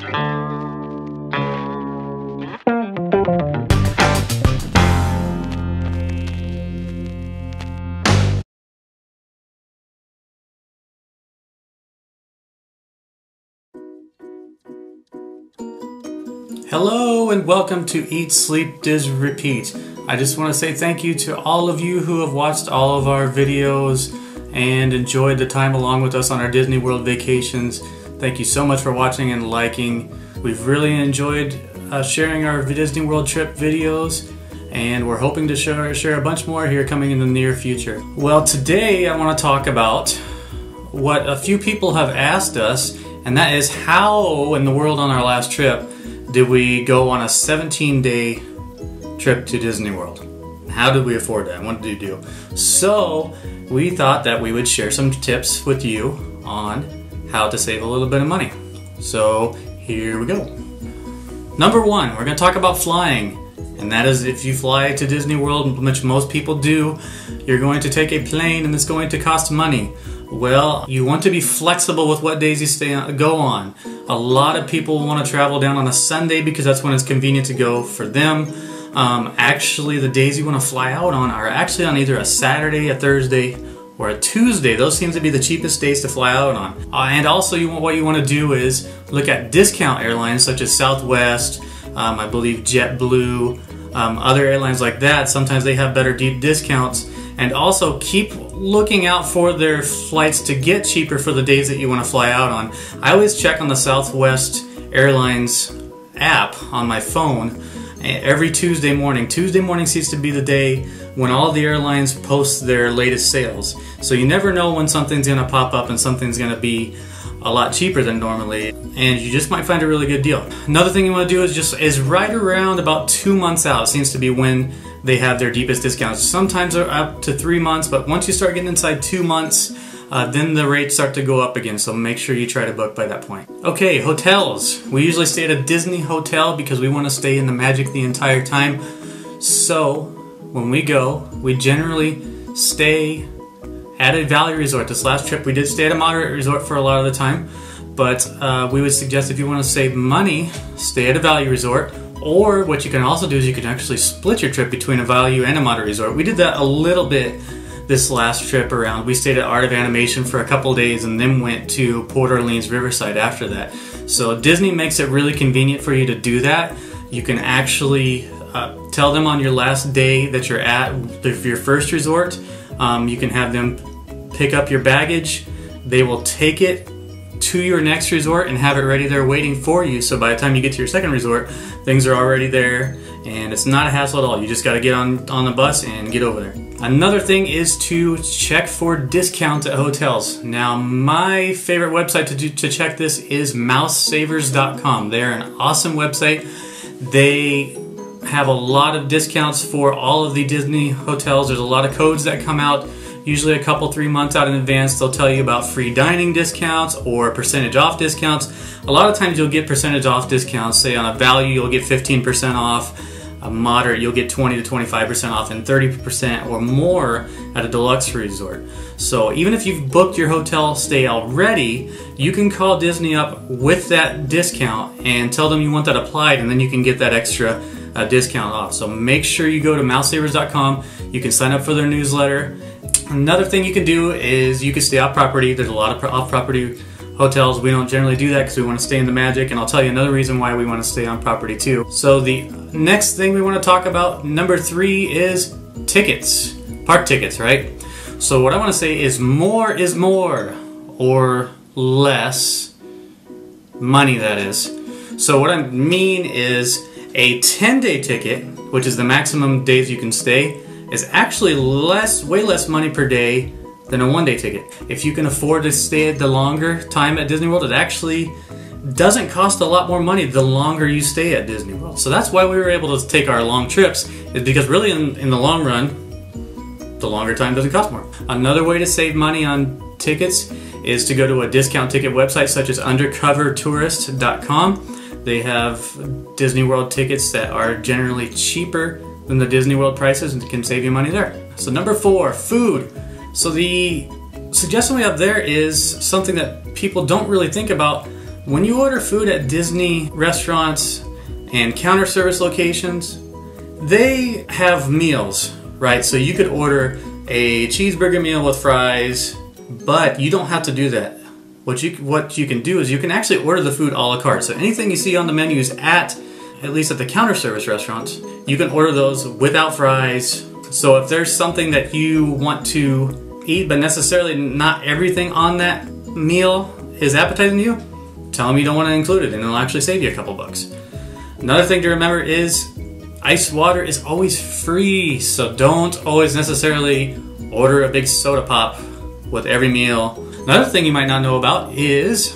Hello and welcome to Eat, Sleep, Diz, Repeat. I just want to say thank you to all of you who have watched all of our videos and enjoyed the time along with us on our Disney World vacations. Thank you so much for watching and liking. We've really enjoyed sharing our Disney World trip videos, and we're hoping to share a bunch more here coming in the near future. Well, today I want to talk about what a few people have asked us, and that is how in the world on our last trip did we go on a 17-day trip to Disney World? How did we afford that? What did we do? So we thought that we would share some tips with you on how to save a little bit of money. So here we go. Number one, we're going to talk about flying. And that is, if you fly to Disney World, which most people do, you're going to take a plane and it's going to cost money. Well, you want to be flexible with what days you go on. A lot of people want to travel down on a Sunday because that's when it's convenient to go for them. Actually, the days you want to fly out on are actually on either a Saturday, a Thursday, or a Tuesday. Those seem to be the cheapest days to fly out on. And also, what you want to do is look at discount airlines such as Southwest, I believe JetBlue, other airlines like that. Sometimes they have better deep discounts. And also keep looking out for their flights to get cheaper for the days that you want to fly out on. I always check on the Southwest Airlines app on my phone every Tuesday morning. Tuesday morning seems to be the day when all the airlines post their latest sales. So you never know when something's going to pop up and something's going to be a lot cheaper than normally, and you just might find a really good deal. Another thing you want to do is right around about 2 months out seems to be when they have their deepest discounts. Sometimes they're up to 3 months, but once you start getting inside 2 months, then the rates start to go up again, so make sure you try to book by that point. Okay, hotels. We usually stay at a Disney hotel because we want to stay in the magic the entire time. So when we go, we generally stay at a value resort. This last trip we did stay at a moderate resort for a lot of the time, but we would suggest if you want to save money, stay at a value resort. Or what you can also do is you can actually split your trip between a value and a moderate resort. We did that a little bit this last trip around. We stayed at Art of Animation for a couple days and then went to Port Orleans Riverside after that. So Disney makes it really convenient for you to do that. You can actually tell them on your last day that you're at your first resort. You can have them pick up your baggage. They will take it to your next resort and have it ready there waiting for you. So by the time you get to your second resort, things are already there and it's not a hassle at all. You just got to get on the bus and get over there. Another thing is to check for discounts at hotels. Now, my favorite website to check this is mousesavers.com. They're an awesome website. They have a lot of discounts for all of the Disney hotels. There's a lot of codes that come out usually a couple, 3 months out in advance. They'll tell you about free dining discounts or percentage off discounts. A lot of times you'll get percentage off discounts. Say on a value you'll get 15% off, a moderate you'll get 20 to 25% off, and 30% or more at a deluxe resort. So even if you've booked your hotel stay already, you can call Disney up with that discount and tell them you want that applied, and then you can get that extra discount off. So make sure you go to mousesavers.com. You can sign up for their newsletter. Another thing you can do is you can stay off property. There's a lot of off-property hotels. We don't generally do that because we want to stay in the magic, and I'll tell you another reason why we want to stay on property too. So the next thing we want to talk about, number 3, is tickets. Park tickets, right? So what I want to say is more or less money, that is. So what I mean is a 10-day ticket, which is the maximum days you can stay, is actually way less money per day than a 1-day ticket. If you can afford to stay the longer time at Disney World, it actually doesn't cost a lot more money the longer you stay at Disney World. So that's why we were able to take our long trips, is because really in the long run, the longer time doesn't cost more. Another way to save money on tickets is to go to a discount ticket website such as undercovertourist.com. They have Disney World tickets that are generally cheaper than the Disney World prices and can save you money there. So number 4, food. So the suggestion we have there is something that people don't really think about, When you order food at Disney restaurants and counter service locations, they have meals, right? So you could order a cheeseburger meal with fries, but you don't have to do that. What you can do is you can actually order the food a la carte. So anything you see on the menus at least at the counter service restaurants, you can order those without fries. So if there's something that you want to eat, but necessarily not everything on that meal is appetizing to you, tell them you don't want to include it and it'll actually save you a couple bucks. Another thing to remember is ice water is always free, so don't always necessarily order a big soda pop with every meal. Another thing you might not know about is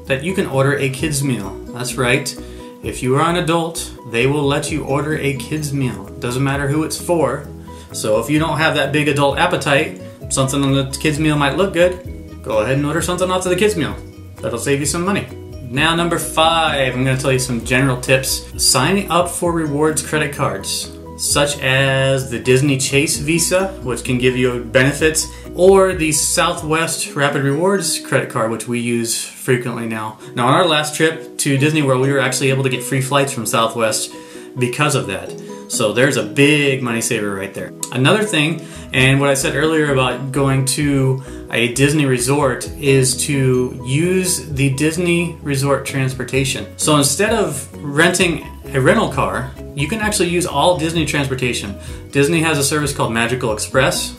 that you can order a kids meal. That's right. If you are an adult, they will let you order a kids meal. Doesn't matter who it's for. So if you don't have that big adult appetite, something on the kids meal might look good, go ahead and order something off of the kids meal. That'll save you some money. Now number 5, I'm going to tell you some general tips. Signing up for rewards credit cards, such as the Disney Chase Visa, which can give you benefits, or the Southwest Rapid Rewards credit card, which we use frequently now. Now on our last trip to Disney World, we were actually able to get free flights from Southwest because of that. So there's a big money saver right there. Another thing, and what I said earlier about going to a Disney resort, is to use the Disney Resort transportation. So instead of renting a rental car, you can actually use all Disney transportation. Disney has a service called Magical Express,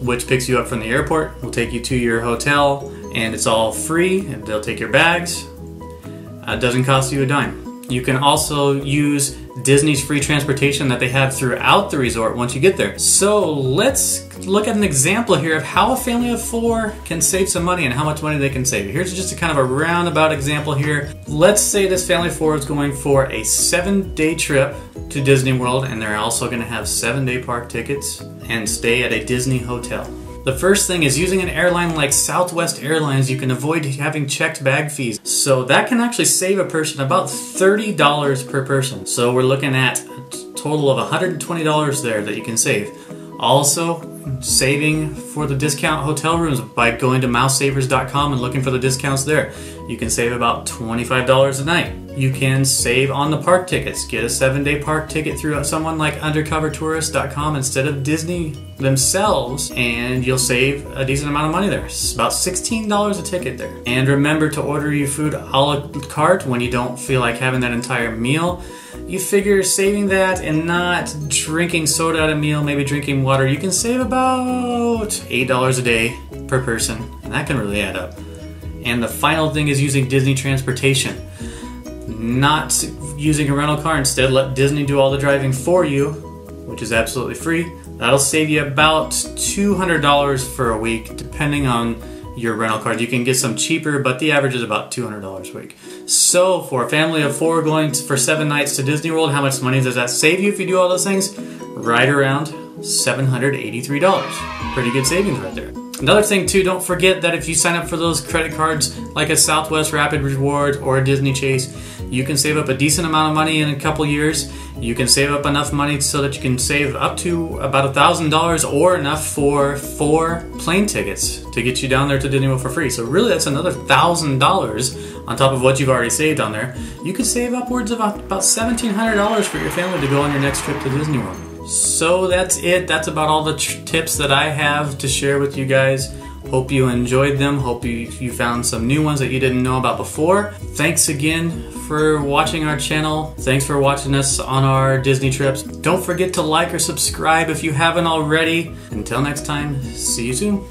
which picks you up from the airport, will take you to your hotel, and it's all free, and they'll take your bags. It doesn't cost you a dime. You can also use Disney's free transportation that they have throughout the resort once you get there. So let's look at an example here of how a family of 4 can save some money and how much money they can save. Here's just a kind of a roundabout example here. Let's say this family of 4 is going for a 7-day trip to Disney World, and they're also going to have 7-day park tickets and stay at a Disney hotel. The first thing is, using an airline like Southwest Airlines, you can avoid having checked bag fees. So that can actually save a person about $30 per person. So we're looking at a total of $120 there that you can save. Also, saving for the discount hotel rooms by going to mousesavers.com and looking for the discounts there. You can save about $25 a night. You can save on the park tickets. Get a 7-day park ticket through someone like undercovertourist.com instead of Disney themselves, and you'll save a decent amount of money there. It's about $16 a ticket there. And remember to order your food a la carte when you don't feel like having that entire meal. You figure saving that and not drinking soda at a meal, maybe drinking water, you can save about $8 a day per person, and that can really add up. And the final thing is using Disney transportation. Not using a rental car, instead let Disney do all the driving for you, which is absolutely free. That'll save you about $200 for a week, depending on your rental car. You can get some cheaper, but the average is about $200 a week. So for a family of 4 going for 7 nights to Disney World, how much money does that save you if you do all those things? Right around $783. Pretty good savings right there. Another thing too, don't forget that if you sign up for those credit cards like a Southwest Rapid Rewards or a Disney Chase, you can save up a decent amount of money in a couple years. You can save up enough money so that you can save up to about $1,000 or enough for 4 plane tickets to get you down there to Disney World for free. So really that's another $1,000 on top of what you've already saved on there. You could save upwards of about $1,700 for your family to go on your next trip to Disney World. So that's it. That's about all the tips that I have to share with you guys. Hope you enjoyed them. Hope you found some new ones that you didn't know about before. Thanks again for watching our channel. Thanks for watching us on our Disney trips. Don't forget to like or subscribe if you haven't already. Until next time, see you soon.